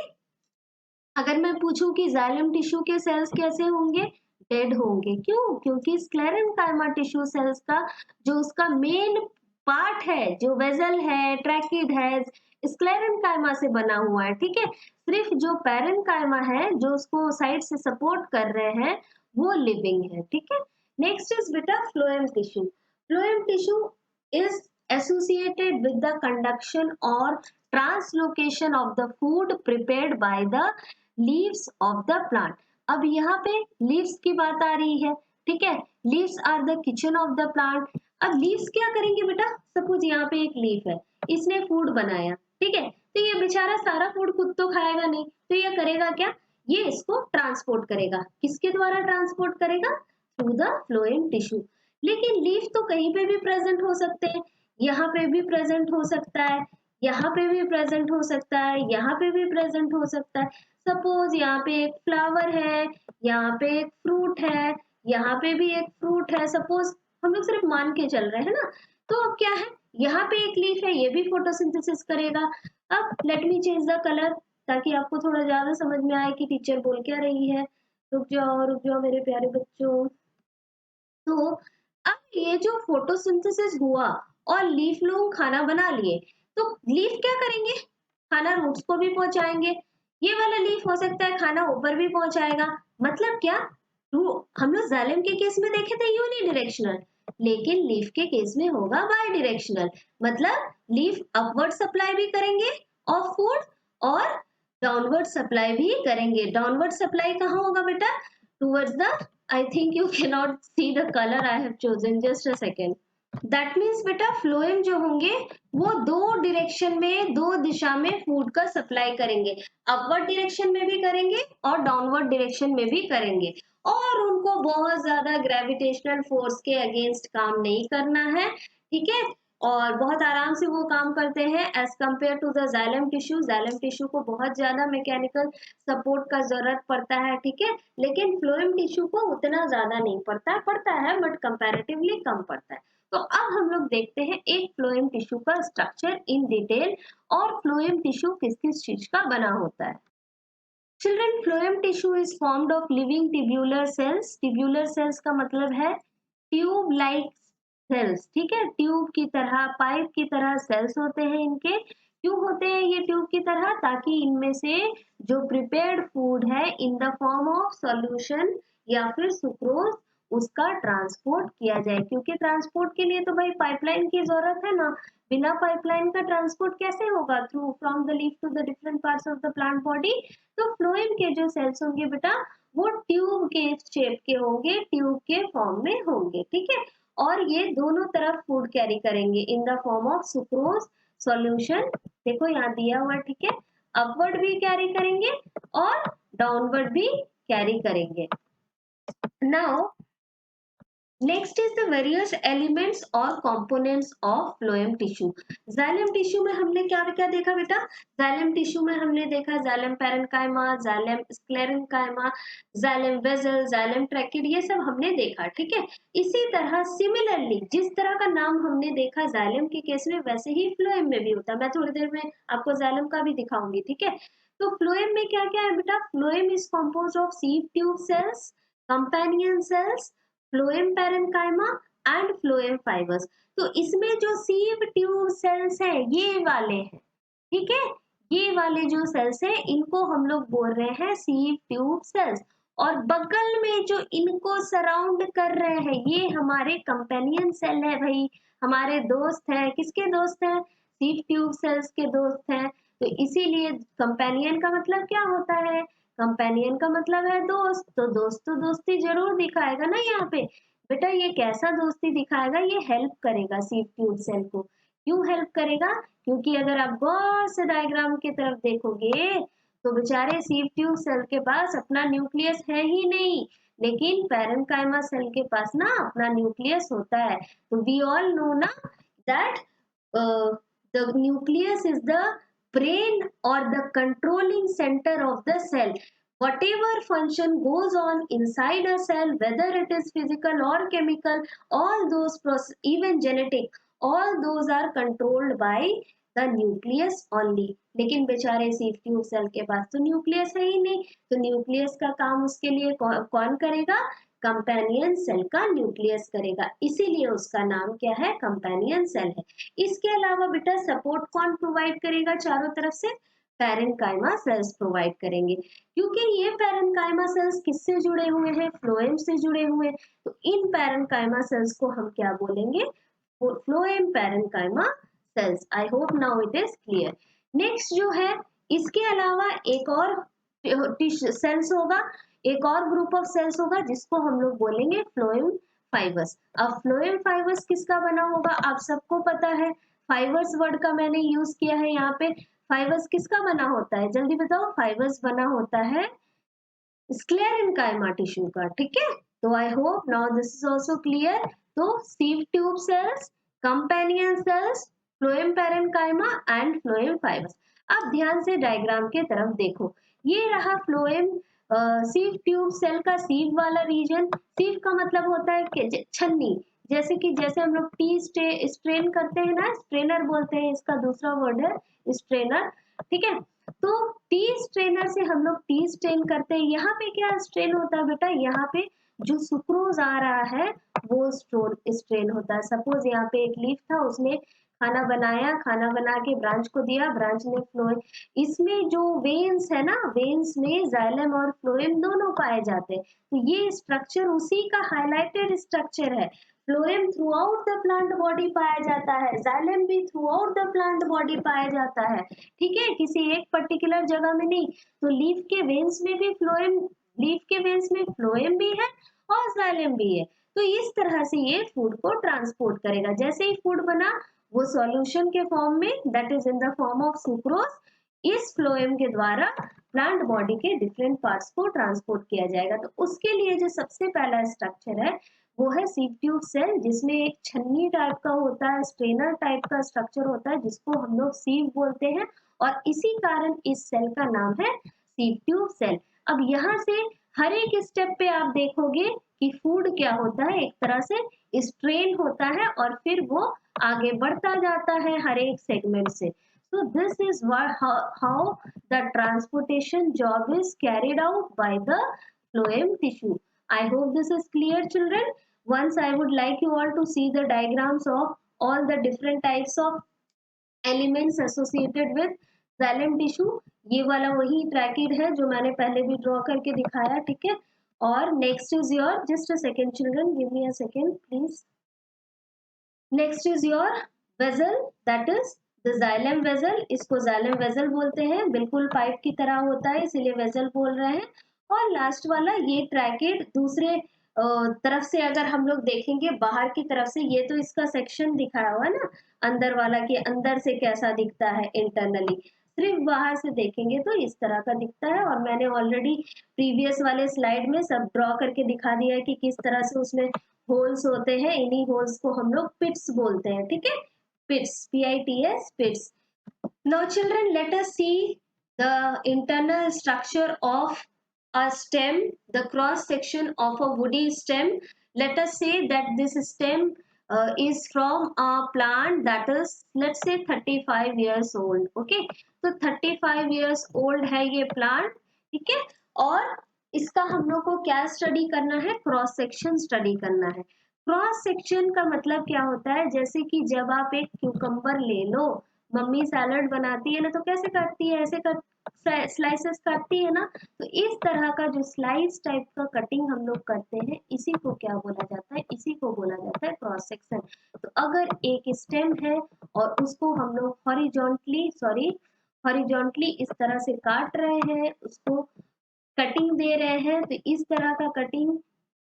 अगर मैं पूछूं कि जाइलम टिश्यू के सेल्स कैसे होंगे? डेड होंगे। क्यों? क्योंकि स्क्लेरेनकाइमा टिश्यू सेल्स का जो उसका मेन पार्ट है, जो वेजल है, ट्रैकिड है, स्क्लेरेनकाइमा से बना हुआ है, ठीक है। सिर्फ जो पैरेन्काइमा है जो उसको साइड से सपोर्ट कर रहे हैं वो लिविंग है, ठीक है। नेक्स्ट इज बेटा phloem tissue. Phloem tissue is associated with the conduction or translocation of the food prepared by the leaves of the plant. अब यहाँ पे leaves की बात आ रही है, ठीक है, leaves are the kitchen of the plant. अब leaves क्या करेंगे बेटा? सपोज यहाँ पे एक लीफ है, इसने फूड बनाया, ठीक है, तो ये बेचारा सारा फूड खुद तो खाएगा नहीं, तो ये करेगा क्या? ये इसको ट्रांसपोर्ट करेगा। किसके द्वारा ट्रांसपोर्ट करेगा? Through the phloem tissue. लेकिन लीफ तो कहीं पे भी प्रेजेंट हो सकते हैं, यहाँ पे भी प्रेजेंट हो सकता है, यहाँ पे भी प्रेजेंट हो सकता है, यहाँ पे भी प्रेजेंट हो सकता है। सपोज यहाँ पे एक फ्लावर है, यहाँ पे एक फ्रूट है, यहाँ पे भी एक फ्रूट है, सपोज हम लोग सिर्फ मान के चल रहे हैं ना। तो अब क्या है, यहाँ पे एक लीफ है, ये भी फोटोसिंथेसिस करेगा। अब let me change the colour ताकि आपको थोड़ा ज्यादा समझ में आए कि टीचर बोल क्या रही है। रुक जाओ मेरे प्यारे बच्चों। तो अब ये जो फोटोसिंथेसिस हुआ और लीफ लोग खाना बना लिए, तो लीफ क्या करेंगे? खाना रूट्स को भी पहुंचाएंगे। ये वाला लीफ हो सकता है खाना ऊपर भी पहुंचाएगा। मतलब क्या? हम लोग जालिम के केस में देखे थे यूनिडायरेक्शनल, लेकिन लीफ के केस में होगा बाई डायरेक्शनल। मतलब लीफ अपवर्ड सप्लाई भी करेंगे ऑफ फूड और डाउनवर्ड सप्लाई भी करेंगे। डाउनवर्ड सप्लाई कहाँ होगा बेटा? Towards the, I think you cannot see the color I have chosen. Just a second. That means बेटा फ्लोएम जो होंगे वो दो डायरेक्शन में, दो दिशा में फूड का सप्लाई करेंगे। अपवर्ड डायरेक्शन में भी करेंगे और डाउनवर्ड डायरेक्शन में भी करेंगे। और उनको बहुत ज्यादा ग्रेविटेशनल फोर्स के अगेंस्ट काम नहीं करना है, ठीक है। और बहुत आराम से वो काम करते हैं as compared to the xylem tissue. Xylem tissue को बहुत ज्यादा मैकेनिकल सपोर्ट का जरूरत पड़ता है, ठीक है। लेकिन फ्लोएम टिश्यू को उतना ज्यादा नहीं पड़ता है बट कंपैरेटिवली कम पड़ता है। तो अब हम लोग देखते हैं एक फ्लोएम टिश्यू का स्ट्रक्चर इन डिटेल और फ्लोएम टिश्यू किस किस चीज का बना होता है। Children, phloem tissue is formed of living tubular cells. Tubular cells का मतलब है ट्यूब लाइक सेल्स, ठीक है। ट्यूब की तरह, पाइप की तरह सेल्स होते हैं इनके। क्यों होते हैं ये ट्यूब की तरह? ताकि इनमें से जो प्रिपेयर्ड फूड है in the form of solution या फिर सुक्रोज, उसका ट्रांसपोर्ट किया जाए। क्योंकि ट्रांसपोर्ट के लिए तो भाई पाइपलाइन की जरूरत है ना। बिना पाइपलाइन का ट्रांसपोर्ट कैसे होगा? Through from the leaf to the different parts of the plant body. तो फ्लोएम के जो सेल्स होंगे बेटा वो ट्यूब के शेप के होंगे, ट्यूब के फॉर्म में होंगे, ठीक है। और ये दोनों तरफ फूड कैरी करेंगे in the form of sucrose solution. देखो यहाँ दिया हुआ, ठीक है। अपवर्ड भी कैरी करेंगे और डाउनवर्ड भी कैरी करेंगे। Now next is the various elements और components of phloem tissue. Xylem tissue में हमने क्या क्या देखा बेटा? जाइलम टिश्यू में हमने देखा xylem parenchyma, xylem sclerenchyma, xylem vessel, xylem tracheid, ये सब हमने देखा, ठीक है। इसी तरह सिमिलरली जिस तरह का नाम हमने देखा जाइलम के केस में, वैसे ही फ्लोएम में भी होता है। मैं थोड़ी देर में आपको जाइलम का भी दिखाऊंगी, ठीक है। तो फ्लोएम में क्या क्या है बेटा? Phloem is composed of सीव tube cells, companion cells, phloem parenchyma and phloem fibres. तो इसमें जो सीव ट्यूब सेल्स है ये वाले हैं, ठीक है। ये वाले जो सेल्स है इनको हम लोग बोल रहे हैं सीव ट्यूब सेल्स। और बगल में जो इनको सराउंड कर रहे हैं ये हमारे कंपेनियन सेल है भाई, हमारे दोस्त है। किसके दोस्त है? सीव ट्यूब सेल्स के दोस्त है। तो इसीलिए कंपेनियन का मतलब क्या होता है? कंपेनियन का मतलब है दोस्त। तो दोस्त तो दोस्ती जरूर दिखाएगा ना यहाँ पे। बेटा ये कैसा दोस्ती दिखाएगा? ये हेल्प करेगा सीव ट्यूब सेल को। क्यों हेल्प करेगा? क्योंकि अगर आप गौर से डायग्राम की तरफ देखोगे तो बेचारे सीव ट्यूब सेल के पास अपना न्यूक्लियस है ही नहीं, लेकिन पैरेन्काइमा सेल के पास ना अपना न्यूक्लियस होता है। तो वी ऑल नो ना that the nucleus is the brain or the controlling center of the cell. Whatever function goes on inside a cell, whether it is physical or chemical, all those process, even genetic, all those are controlled by the nucleus only. लेकिन बेचारे sieve tube cell के पास तो nucleus है ही नहीं। तो nucleus का काम उसके लिए कौन करेगा? कंपेनियन सेल का न्यूक्लियस करेगा। इसीलिए उसका नाम क्या है? कंपेनियन सेल है। इसके अलावा बेटा सपोर्ट कौन प्रोवाइड करेगा चारों तरफ से? पैरेन्काइमा सेल्स प्रोवाइड करेंगे। क्योंकि ये पैरेन्काइमा सेल्स किससे जुड़े हुए हैं? फ्लोएम से जुड़े हुए। तो इन पैरेन्काइमा सेल्स को हम क्या बोलेंगे? Phloem parenchyma sales. I hope now it is clear. Next जो है, इसके अलावा एक और सेल्स होगा, एक और ग्रुप ऑफ सेल्स होगा जिसको हम लोग बोलेंगे फ्लोएम फाइबर्स। अब फ्लोएम फाइबर्स किसका बना होगा? आप सबको पता है। फाइबर्स वर्ड का मैंने यूज किया है यहाँ पे। फाइबर्स किसका बना होता है? जल्दी बताओ। फाइबर्स बना होता है स्क्लेरेन्काइमा टिश्यू का, ठीक है। तो I hope now this is also clear. तो sieve tube cells, companion cells, phloem parenchyma and phloem fibres. अब ध्यान से डायग्राम के तरफ देखो। ये रहा फ्लोएम सीव ट्यूब सेल का सीव वाला रीजन। सीव का मतलब होता है छन्नी। जैसे हम लोग टी स्ट्रेन करते हैं ना, स्ट्रेनर बोलते हैं, इसका दूसरा वर्ड है स्ट्रेनर, ठीक है। तो टी स्ट्रेनर से हम लोग टी स्ट्रेन करते हैं। यहाँ पे क्या स्ट्रेन होता है बेटा, यहाँ पे जो सुक्रोज आ रहा है वो स्ट्रेन होता है। सपोज यहाँ पे एक लीफ था, उसने खाना बनाया, खाना बना के ब्रांच को दिया, ब्रांच ने फ्लोएम, इसमें जो वेन्स है ना, वेन्स में जाइलम और फ्लोएम दोनों पाए जाते हैं। तो ये स्ट्रक्चर उसी का हाईलाइटेड स्ट्रक्चर है। Phloem through out the plant body पाया जाता है, जाइलम भी through out the plant body पाया जाता है, ठीक है, किसी एक पर्टिकुलर जगह में नहीं। तो लीफ के वेन्स में भी फ्लोएम, लीफ के वेन्स में फ्लोएम भी है और जाइलम भी है। तो इस तरह से ये फूड को ट्रांसपोर्ट करेगा। जैसे ही फूड बना वो सॉल्यूशन के फॉर्म में, that is in the form of sucrose, इस फ्लोएम के द्वारा प्लांट बॉडी के डिफरेंट पार्ट्स को ट्रांसपोर्ट किया जाएगा। तो उसके लिए जो सबसे पहला स्ट्रक्चर है वो है सीव ट्यूब सेल, जिसमें एक छन्नी टाइप का होता है, स्ट्रेनर टाइप का स्ट्रक्चर होता है, जिसको हम लोग सीव बोलते हैं, और इसी कारण इस सेल का नाम है सीव ट्यूब सेल। अब यहाँ से हर एक स्टेप पे आप देखोगे कि फूड क्या होता है, एक तरह से स्ट्रेन होता है और फिर वो आगे बढ़ता जाता है हर एक सेगमेंट से। So this is how the transportation job is carried out by the phloem tissue. I hope this is clear, children. Once I would like you all to see the diagrams of all the different types of elements associated with xylem tissue. ये वाला वही tracheid है जो मैंने पहले भी draw करके दिखाया, ठीक है। और next is your, just a second children, give me a second please. Next is your vessel, that is the xylem vessel. इसको जाइलम वेजल बोलते हैं, बिल्कुल पाइप की तरह होता है इसीलिए वेजल बोल रहे हैं। और लास्ट वाला ये ट्रैकिड दूसरे तरफ से अगर हम लोग देखेंगे बाहर की तरफ से, ये तो इसका सेक्शन दिखाया हुआ है ना अंदर वाला, कि अंदर से कैसा दिखता है इंटरनली, सिर्फ बाहर से देखेंगे तो इस तरह का दिखता है। और मैंने ऑलरेडी प्रीवियस वाले स्लाइड में सब ड्रॉ करके दिखा दिया है कि किस तरह से उसमें होल्स होते हैं, इन्हीं होल्स को हम लोग पिट्स बोलते हैं, ठीक है, पिट्स, PITS, पिट्स। Now children, let us see the internal structure of a stem, the cross section of a woody stem. Let us say that this stem is from a plant that is, let's say 35 years old, okay, तो 35 years old है ये plant, ठीक है। और इसका हम लोग को क्या स्टडी करना है, क्रॉस सेक्शन स्टडी करना है। क्रॉस सेक्शन का मतलब क्या होता है, जैसे कि जब आप एक क्यूकम्बर ले लो, मम्मी सैलड बनाती है ना तो कैसे काटती है, ऐसे कट स्लाइसेस काटती है ना, तो इस तरह का जो स्लाइस टाइप का कटिंग हम लोग करते हैं, इसी को क्या बोला जाता है, इसी को बोला जाता है क्रॉस सेक्शन। तो अगर एक स्टेम है और उसको हम लोग हॉरिजॉन्टली इस तरह से काट रहे हैं, उसको कटिंग दे रहे हैं, तो इस तरह का कटिंग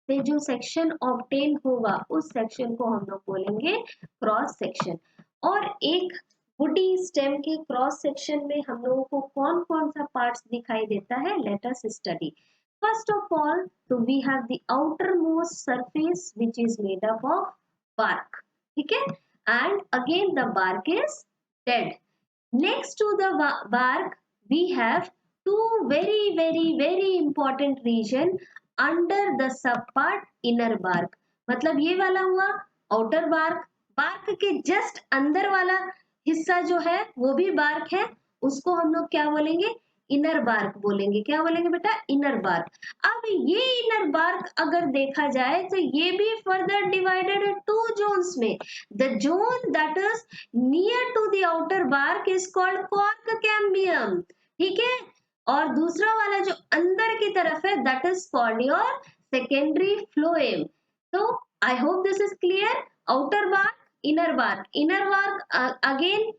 से जो सेक्शन ऑब्टेन होगा उस सेक्शन को हम लोग बोलेंगे क्रॉस सेक्शन। और एक वुडी स्टेम के क्रॉस सेक्शन में हम लोगों को कौन कौन सा पार्ट्स दिखाई देता है, let us study. First of all, तो we have the outer most surface which is made up of bark, ठीक है, and again the bark is dead. Next to the bark we have two very important region under the subpart inner bark. मतलब ये वाला हुआ outer bark, bark के just अंदर वाला हिस्सा जो है वो भी bark है, उसको हम लोग क्या बोलेंगे, इनर बार्क बोलेंगे। क्या बोलेंगे बेटा, इनर बार्क। अब ये इनर बार्क अगर देखा जाए तो ये भी फर्दर डिवाइडेड है टू जोन्स में। The zone that is near to the outer bark is called cork cambium, ठीक है, और दूसरा वाला जो अंदर की तरफ है that is called your secondary phloem. तो I hope this is clear. Outer bark, inner bark. Inner bark again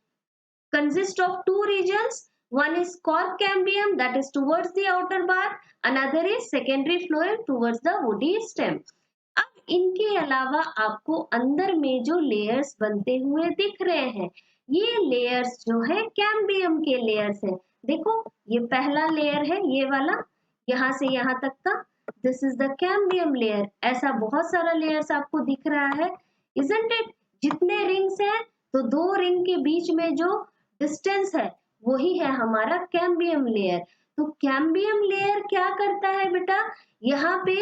consist of two regions. One is cork cambium, that is towards the outer bark. Another is secondary phloem towards the woody stem. अब इनके अलावा आपको अंदर में जो layers बनते हुए दिख रहे हैं, ये लेयर्स जो है कैम्बियम के लेयर्स है। देखो ये पहला लेयर है, ये वाला यहाँ से यहाँ तक का, this is the cambium layer. ऐसा बहुत सारा लेयर्स आपको दिख रहा है, इजंट इट। जितने रिंग्स हैं तो दो रिंग के बीच में जो डिस्टेंस है वही है हमारा कैम्बियम लेयर। तो कैम्बियम लेयर क्या करता है बेटा, यहाँ पे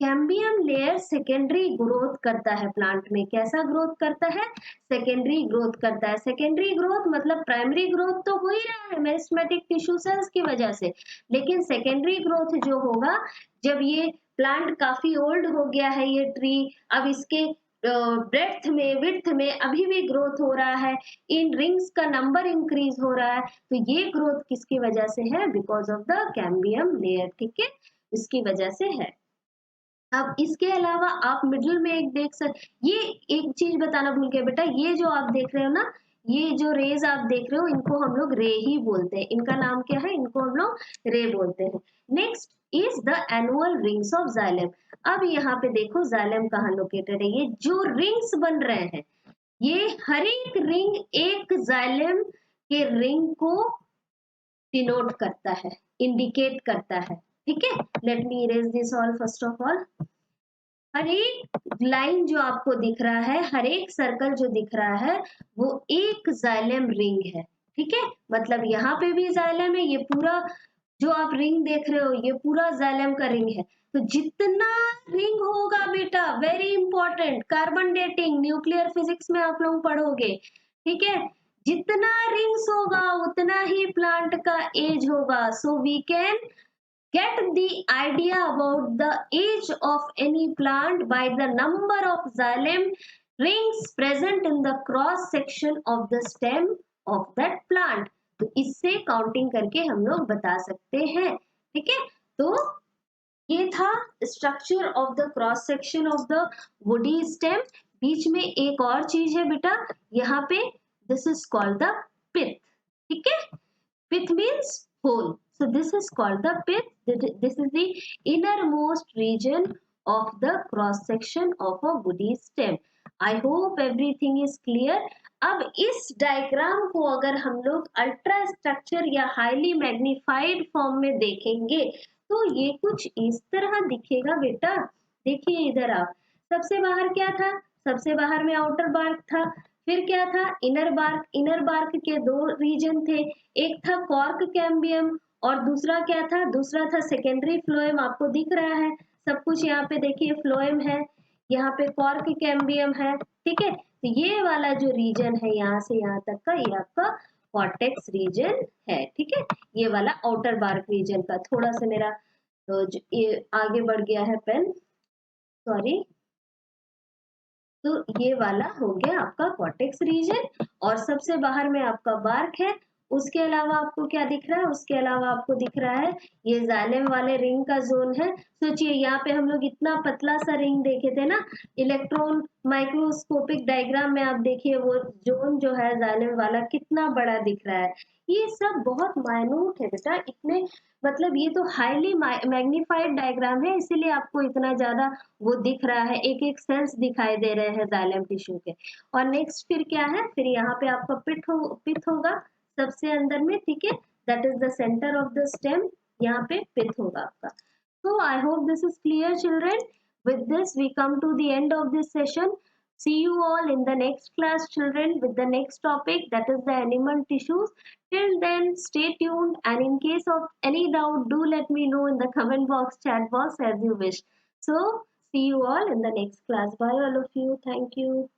कैम्बियम लेयर सेकेंडरी ग्रोथ करता है प्लांट में। कैसा ग्रोथ करता है? सेकेंडरी ग्रोथ करता है। सेकेंडरी ग्रोथ मतलब प्राइमरी ग्रोथ तो हो ही रहा है मेरिस्टेमेटिक टिश्यू सेल्स की वजह से, लेकिन सेकेंडरी ग्रोथ जो होगा जब ये प्लांट काफी ओल्ड हो गया है, ये ट्री अब इसके ब्रेड्थ में विड्थ में अभी भी ग्रोथ हो रहा है, इन रिंग्स का नंबर इंक्रीज हो रहा है, तो ये ग्रोथ किसकी वजह से है? Because of the cambium layer. ठीक है, इसकी वजह से है। अब इसके अलावा आप मिडिल में एक देख सकते, ये एक चीज बताना भूल गए बेटा, ये जो आप देख रहे हो ना, ये जो रेज आप देख रहे हो इनको हम लोग रे ही बोलते हैं। इनका नाम क्या है? इनको हम लोग रे बोलते हैं। Next is the annual rings of xylem. अब यहाँ पे देखो जाइलम कहाँ लोकेटेड है। ये जो रिंग्स बन रहे हैं, ये हर एक रिंग एक जाइलम के रिंग को डिनोट करता है, इंडिकेट करता है। ठीक है, let me erase this all first of all. हर एक लाइन जो आपको दिख रहा है, हर एक सर्कल जो दिख रहा है, वो एक जाइलम रिंग है। ठीक है, मतलब यहाँ पे भी जाइलम है, ये पूरा जो आप रिंग देख रहे हो ये पूरा जाइलम का रिंग है। तो जितना रिंग होगा बेटा, very important, carbon dating nuclear physics में आप लोग पढ़ोगे। ठीक है, जितना रिंग्स होगा उतना ही प्लांट का एज होगा। So we can get the idea about the age of any plant by the number of xylem rings present in the cross section of the stem of that plant। तो इससे counting करके हम लोग बता सकते हैं। ठीक है, तो ये था structure of the cross section of the woody stem. बीच में एक और चीज है बेटा, यहाँ पे this is called the pith. ठीक है, pith means hole, so this is called the pith. This is the innermost region of the cross section of a woody stem. I hope everything is clear। अब इस diagram को अगर हम लोग ultra structure या highly magnified form में देखेंगे तो ये कुछ इस तरह दिखेगा बेटा। देखिए इधर आप, सबसे बाहर क्या था? सबसे बाहर में आउटर बार्क था, फिर क्या था? Inner bark. इनर बार्क के दो रीजन थे, एक था कॉर्क कैम्बियम और दूसरा क्या था? दूसरा था सेकेंडरी फ्लोएम। आपको दिख रहा है सब कुछ, यहाँ पे देखिए फ्लोएम है, यहाँ पे कॉर्क कैम्बियम है। ठीक है, तो ये वाला जो रीजन है यहाँ से यहाँ तक का, ये आपका कॉर्टेक्स रीजन है। ठीक है, ये वाला आउटर बार्क रीजन का। थोड़ा सा मेरा ये आगे बढ़ गया है पेन, सॉरी। तो ये वाला हो गया आपका कॉर्टेक्स रीजन और सबसे बाहर में आपका बार्क है। उसके अलावा आपको क्या दिख रहा है? उसके अलावा आपको दिख रहा है ये जाइलम वाले रिंग का जोन है। सोचिए यहाँ पे हम लोग इतना पतला सा रिंग देखे थे ना, इलेक्ट्रॉन माइक्रोस्कोपिक डायग्राम में आप देखिए वो जोन जो है जाइलम वाला कितना बड़ा दिख रहा है। ये सब बहुत माइन्यूट है बेटा, इतने मतलब ये तो हाईली मैग्नीफाइड डायग्राम है, इसीलिए आपको इतना ज्यादा वो दिख रहा है, एक एक सेल्स दिखाई दे रहे हैं जाइलम टिश्यू के। और नेक्स्ट फिर क्या है? फिर यहाँ पे आपका पिथ होगा सबसे अंदर में। ठीक है, that is the centre of the stem, यहाँ पे पिथ होगा आपका। So I hope this is clear children। With this we come to the end of this session। See you all in the next class children with the next topic, that is the animal tissues। Till then stay tuned, and in case of any doubt do let me know in the comment box, chat box, as you wish। So see you all in the next class। Bye all of you, thank you।